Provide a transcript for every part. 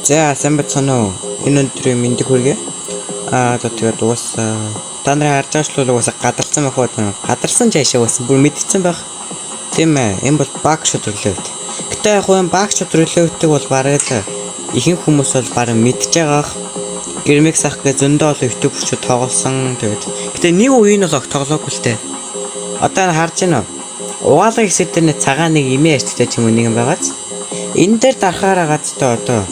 За сайн бацхан уу. Энэ өнөөдрийн мэндийг хүргэе. За тэгээд угаасаа та нарын харж байгаа шүү угаасаа гадарсан байх уу? Гадарсан жаашаа угаасаа бүр мэдчихсэн байх. Тийм ээ. Энэ бол баг шодроловт. Гэтэ яг энэ баг шодроловтыг бол бараг л ихэнх хүмүүс бол бараг мэдж байгаах. Гэрмикс ах гэж зөндөө олон YouTube хүчтэй тоглосон. Тэгээд гэтэ нэг үеийн бол тоглоогүй л дээ. Одоо харж байна уу? Угаалгын хэсэг дээр нэг цагаан нэг имээ ярьцтай ч юм уу нэг юм байгааз. Энэ дээр дарахаараа гацтай одоо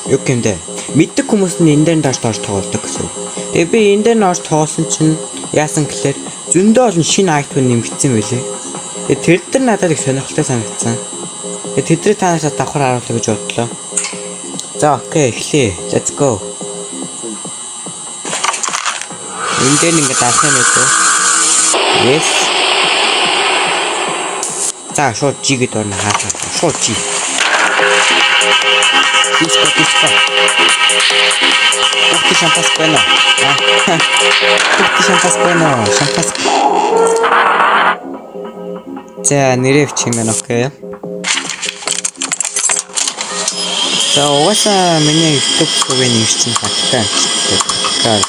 юу гэмдэ мэддэг хүмүүс нь энэ дээр дарж тоглодог гэсэн. Тэгээ би энэ дээр норж тоглосон чинь яасан гэхээр зөндөө олон шинэ айтем нэмэгдсэн байлээ. Тэгээ тэр дээр надад их сонирхолтой санагдсан. Тэгээ тэдрээ та нарт давхар харуулъя гэж бодлоо. За окей эхлэе. Let's go. Энэ дээр ингээд дарах юм уу? Yes. За шууд G гэдээ орно хаалаа. Шууд G. Диска. Ухти шампас байна. Шампас. За нэрээ чимэн окей. За угаасаа миний YouTube хөвийн нэрчин хаттай амттай.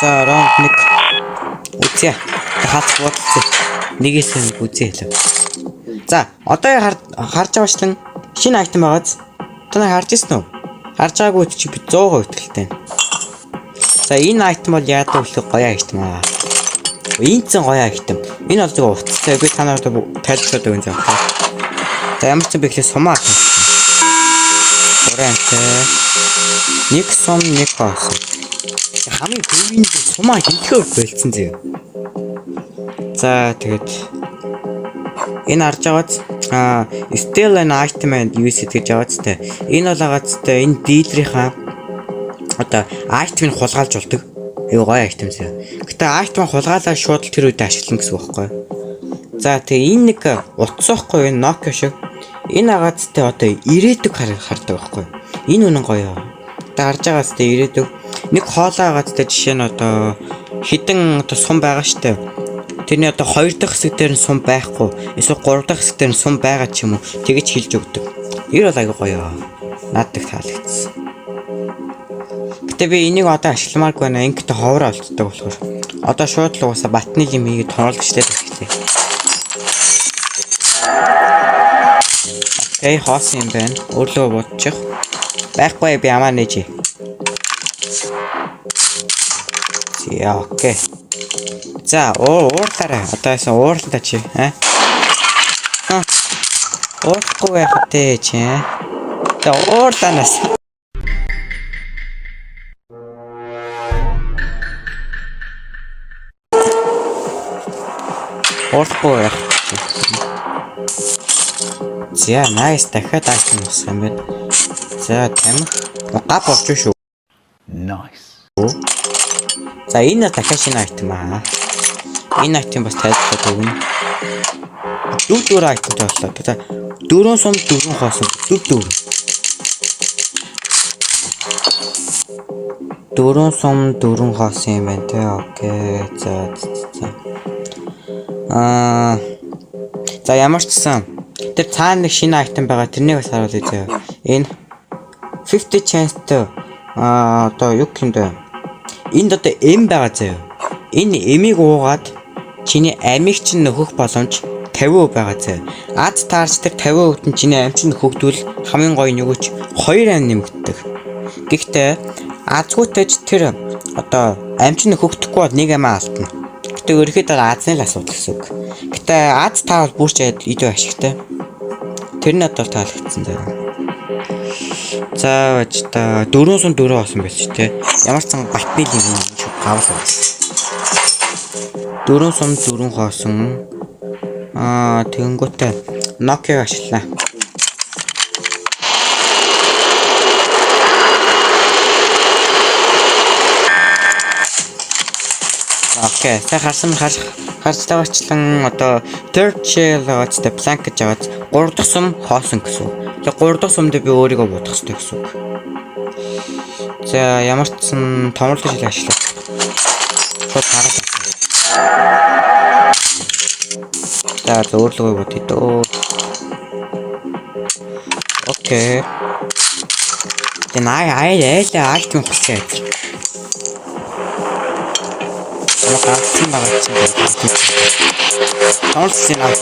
За раунд 1 үзье. Хаац бодлоо. Нэгээс нь үзье хэлээ. За одоо харж байгаачлан шинэ айтем байгааз. Та нар харж ирсэн үү? Харж байгаагүй чи би 100% итгэлтэй. За энэ айтем бол яадаг вэ? Гоё айтем аа. Ийцэн гоё айтем. Энэ бол зөв утастай. Би та нарт тайлбарлаад өгөн зав. За ямар ч юм бэ гэхлээр сумаа. Орантэй. Нэг сум нэг хоосон. Хамгийн хөвийн сумаа хинхөө байлцсан зөө. За тэгээд энэ харж байгаац still an item and use it гэж яваацтай. Энэ бол агаацтай энэ дилерийнхаа одоо item-ыг хулгайлж болдог. Аюу гоё item зөө. Гэтэ item-ыг хулгайлаа шууд тэр үед ашиглана гэсэн үг байхгүй. За тэгээ энэ нэг утсахгүй энэ Nokia шиг энэ агаацтай одоо ирээдүг хардаг байхгүй. Энэ үнэн гоё. Одоо харж байгаастай ирээдүг нэг хоолоо агаацтай жишээ нь одоо хідэн одоо сум байгаа штэ. Тэрний одоо 2 дахь хэсэг дээр нь сум байхгүй. Эсвэл 3 дахь хэсэг дээр нь сум байгаа ч юм уу. Тэгэж хэлж өгдөг. Ир бол аягүй гоё. Надад таалагдсан. Гэтэ би энийг одоо ашигламааргүй байна. Ингээд ховор олддог болохоор. Одоо шууд л угаасаа батны юм хийгээд торуулчихлээ гэхлээ. Окей, хоос юм байна. Өөрлөө бодчих. Байхгүй би амаа нээж. Яа, окей. За уурлаарай. Одоос уурлаа чи, Уурахгүй байх үү чи, За уурлаанаас. Уурахгүй байх. За nice дахиад айтем авсан юм байна. За тамхи гап орж шүү. Nice. За энэ дахиад шинэ айтем аа. Энэ айтем бас тайлбарлаад өгнө. Дөрөв айтем тооллоо. За 4 сум 4 хоосон 4. 4 сум 4 хоосон юм байна те. Окей. За ямар ч гэсэн тэр цаана нэг шинэ айтем байгаа. Тэрнийг бас харуулъя зөө. Энэ 50 chance то одоо юу гэмдэ. Энд одоо M байгаа зөө. Энэ M-ийг уугаад чиний амийг чинь нөхөх боломж 50% байгаа зөө. Аз таарч тэр 50% нь чиний ам чинь нөхөгдвөл хамгийн гоё нь юу гэж 2 ам нэмэгддэг. Гэхдээ азгүйтэйч тэр одоо ам чинь нөхөгдөхгүй бол 1 амаа алдна. Гэтэ өөрөөхөд азны л асуудал гэсэн үг. Гэтэ аз таавал бүрч идүү ашигтай. Тэр нь одоо таалагдсан зөө. За вэж та 404 болсон байл ч те. Ямар ч сан батны юм гавлаа. 4 сум 4 хоосон. Тэгэнгүүтээ Nokia ашиглаа. Окей, харж байгаачлан одоо third shell гацтай plank гэж аваад 3 дахь сум хоосон гэсэн. Тэгээ 3 дахь сумд би өөрийгөө бодох хэрэгтэй гэсэн үг. За ямар ч сан томруулж ашиглаа. Шууд хараад. За зөөрлөгөө бодъё дөө. Окей. Тэн айлтмын хүсээ. Гацсан байгаа чинь. Тонцсон аа.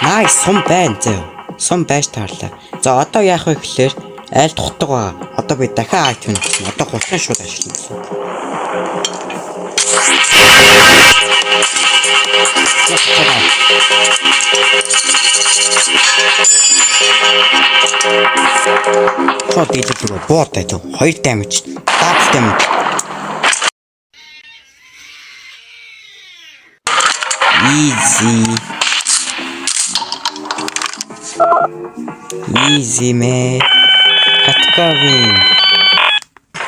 Nice, сум байна зөө. Сум байж таарлаа. За одоо яах вэ гэхээр айл тухтаг байгаа. Одоо би дахиад айтмын гэсэн. Одоо гутлын шууд ашиглана гэсэн. Шууд дийлэлгүй буутай дөө. 2 damage. Double damage. Easy man. Каткавин.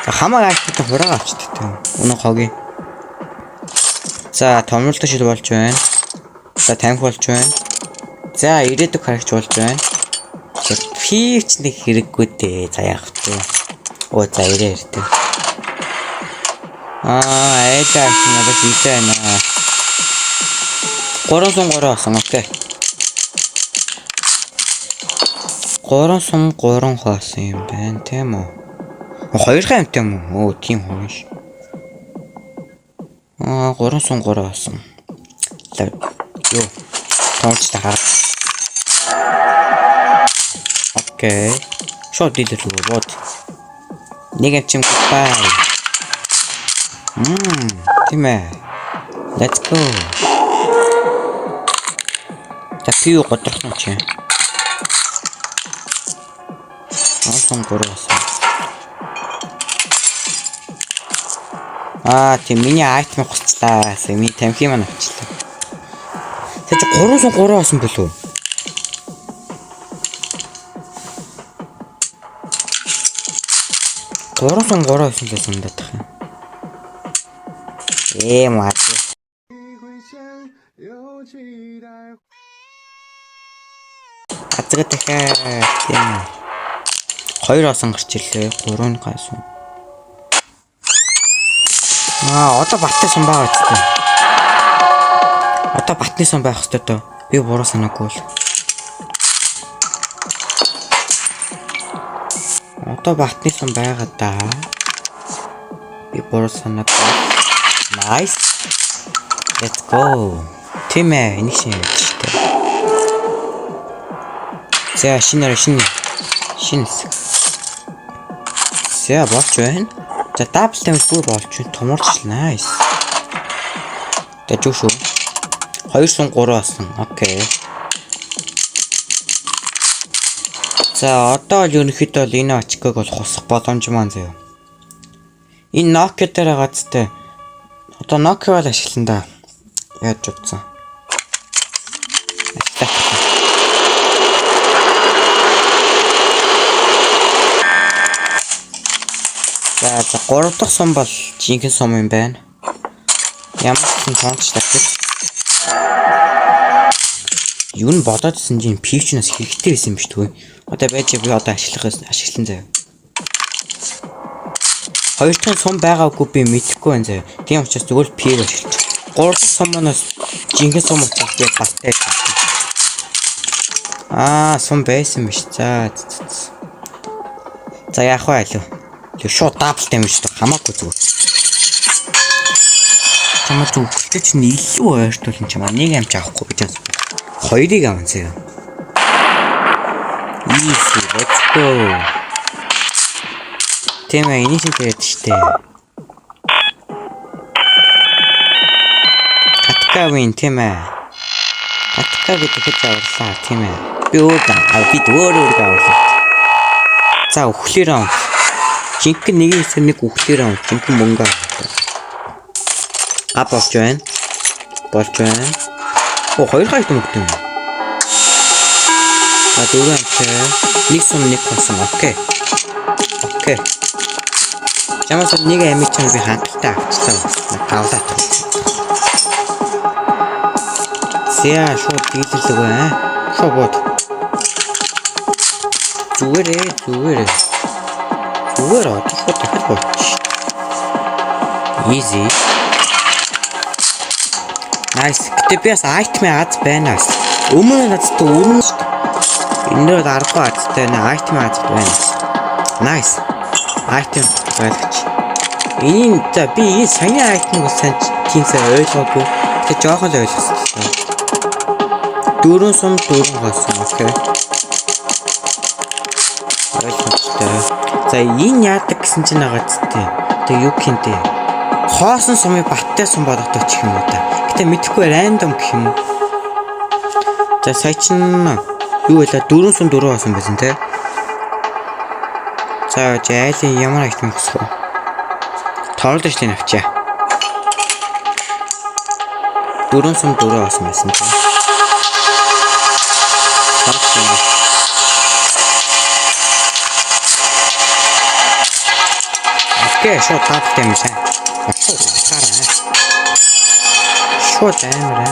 За хамаа айттай хураа авчдаг тийм. Өнөө хогийн. За томруулдаг шил болж байна. За танк болж байна. За ирээдүг харагч болж байна. За пивч нэг хэрэггүй дээ. За яах вэ? Оо за ирээдүг. Эдгээр надад хийсэн байна. 303 болсон окей. 303 хоосон юм байна тийм үү? 2 гамт юм уу? Оо тийм хоош. 303 болсон. Юу? Томчтой хаа. Окей. Шот дийлэлгүй бод. Нэг юм чим гутай. Тийм ээ. Let's go. Такие готрохно чи. Сон гороос. Тийм миний айтм хуцлаа. Миний тамхи маань авчлаа. Тэг чи 303 болсон болов уу? Горосон байсан даа. Маа. Азга дахиад тийм 2 осон гарч ирлээ 3-ын гайсан. Одоо батны сон байгаа ч тийм. Одоо батны сон байх хэрэгтэй дөө. Би буруу санаагүй л. Одоо батны сон байгаа даа. Би буруу санаагүй. Nice. Let's go. Тийм ээ, энийг шинэ явж штэ. За шинэ. За болж байна. За double damage болж байна. Томорч nice. Тэжүү шүү. 203 болсон. Окей. За одоо л ерөнхийдөө л энэ очког бол хусах боломж маань заяа. Энэ Nokia дээр гацтай. Одоо Nokia бол ашиглана да. Яаж утсан. За 3 дахь сум бол жинхэнэ сум юм байна. Ямар ч юм тонч тавьчих. Юу н бодоодсэн чинь пивчнаас хэрэгтэй байсан юм биш үү? Одоо байж би одоо ашиглан заяа. 2 дахь сум байгаагүй би мэдэхгүй байна заяа. Тийм учраас зүгээр пив ашиглаж. 3 дахь сум манаас жинхэнэ сум учраас би бастай. Сум байсан биш. За яах вэ алуу? Шот double damage то хамаагүй зүгээр. Чамаа зүгтээ чи илүү ойртуулна чамаа нэг амч авахгүй гэж байна. 2-ыг аван заяа. Easy, let's go. Тийм ээ, энийг хийгээд штэ. Каткавин тийм ээ. Каткавин тэгэхэд авлаа тийм ээ. Би өөр авлаа. За өхлөөр аа. Жинхэнэ нэг хэсэг нэг үхлээр аа. Жинхэнэ мөнгө аа. Болж байна. Оо 2 хайт мөнгөтэй юм. Дөрөв нэг сум нэг болсон. Окей. Чамаас нэг амиг чам би хангалттай авчлаа. Тавлаа. Сяа шууд дийлэлэг байна. Шууд. Зүгээр шууд дахиж болчих. Easy. Nice. Гэтэ би бас item аз байна. Өмнө надад өрнө шүү дээ. Энэ бол 10 азтай нэ item аз байна. Nice. Item байлгач. Энэ за би энэ саяны item-ыг сайн тиймсээ ойлгоогүй. Тэг жоохон л ойлгосон. 4 сум 4 хоосон. Окей. Ойлгомжтой. За энэ яадаг гэсэн чинь агаадтай. Тэг юу гэнтэй. Хоосон сумыг баттай сум болгодог ч юм уу та. Гэтэ мэдхгүй рандом гэх юм. За сая чинь юу вэ? 4 сум 4 хоосон байсан те. За жайлын ямар айтм өгсөх вэ? Тоолж шлийг авчаа. 4 сум 4 хоосон байсан те. Окей, шууд таатай юм шиг. Шууд амар.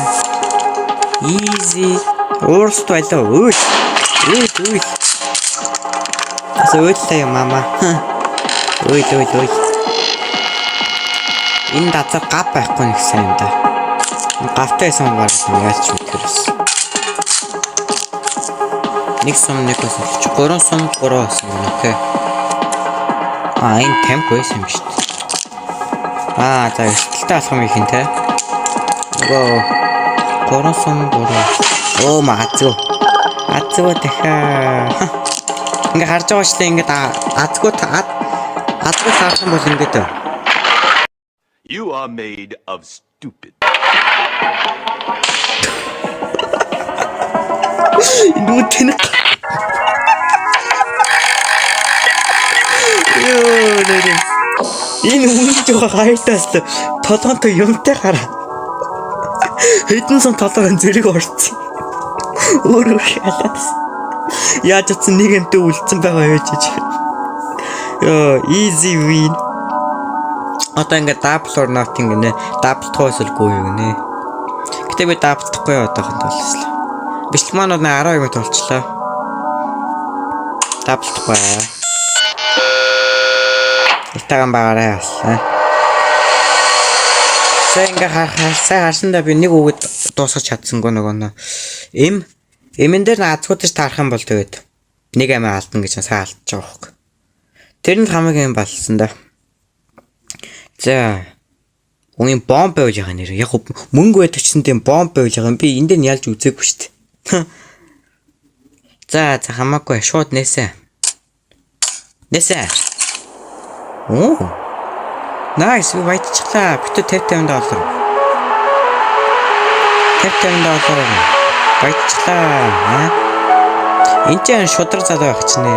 Easy. Уурст байлаа. Үй. Сөөлтэй мама. Үй. Энэ дазар гав байхгүй нэг сайн да. Гавтай сум гарсан яаж ч мэдэрс. Нэг сум нэг бас 3 сум 3 болсон юм окей. Энэ темп байсан юм шүү дээ. За эртэлтэй алхам их юм те. Нөгөө 3 сум 3. Оо маацгүй. Азгүй дахиа. Ингээ харж байгаа шүү дээ ингээд азгүй харах юм бол ингээд. You are made of stupid. Юу тэнэ. Энэ үнэн жоо хайтаас толгонтой юмтай хараа. Хэдэн сон толгойн зэрэг орсон. Өөрөө шалаас. Яаж ч нэг юмтэй үлдсэн байгаа байж чиж. Easy win. Одоо ингээд double or nothing гэнэ. Double тоосолгүй юу гэнэ. Гэтэ би double-хгүй одоохонд болслоо. Бичлэманууд 12 минут болчлоо. Double-хгүй. Итаган багаарай асаа. Сайн харсандаа би нэг үгэд дуусгаж чадсангүй нөгөө эмэн дээр азгуудаж таарах юм бол тэгээд нэг амиа алдна гэж сайн алдчих жоох хөөг. Тэр нь хамгийн юм болсон да. За үгийн бомб байж байгаа нэр. Яг мөнгө байдаг ч тийм бомб байж байгаа юм. Би энэ дээр ялж үзээгүй шүү дээ. За хамаагүй шууд нээсэ. Оо. Nice, вайтчихлаа. Битүү $50 $50 вайтчихлаа. Энд чинь шудраг залуу байх ч нэ.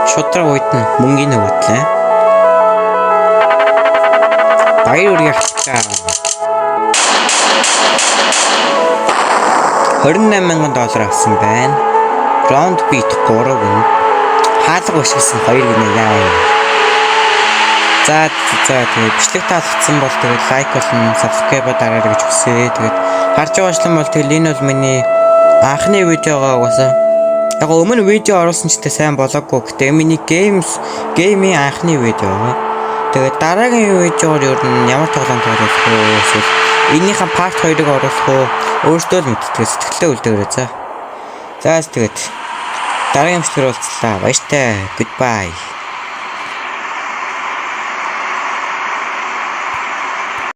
Шудраг үед нь мөнгөний хөтлөө. Баяр яхаа. $28,000 авсан байна. Round beat 3 гүн. Хаалга өшгсөн 2 гинэ яа. За тэгээд бичлэг таалагдсан бол тэгээд лайк болон subscribe дараарай гэж хүсье. Тэгээд харж байгаа шлэн бол тэгээд энэ бол миний анхны видеогоо угаасаа. Яг өмнө видео оруулсан ч гэсэн сайн болоогүй. Гэтэ миний геймийн анхны видео. Тэгээд дараагийн видеоор ер нь ямар тоглоом тоглох вэ? Эсвэл энийхэн part 2-ыг оруулах уу? Өөртөө л мэдтгэж сэтгэлдээ үлдээгээрэй за. За тэгээд дараагийн бичлэгээр уулзлаа. Баяртай. Goodbye.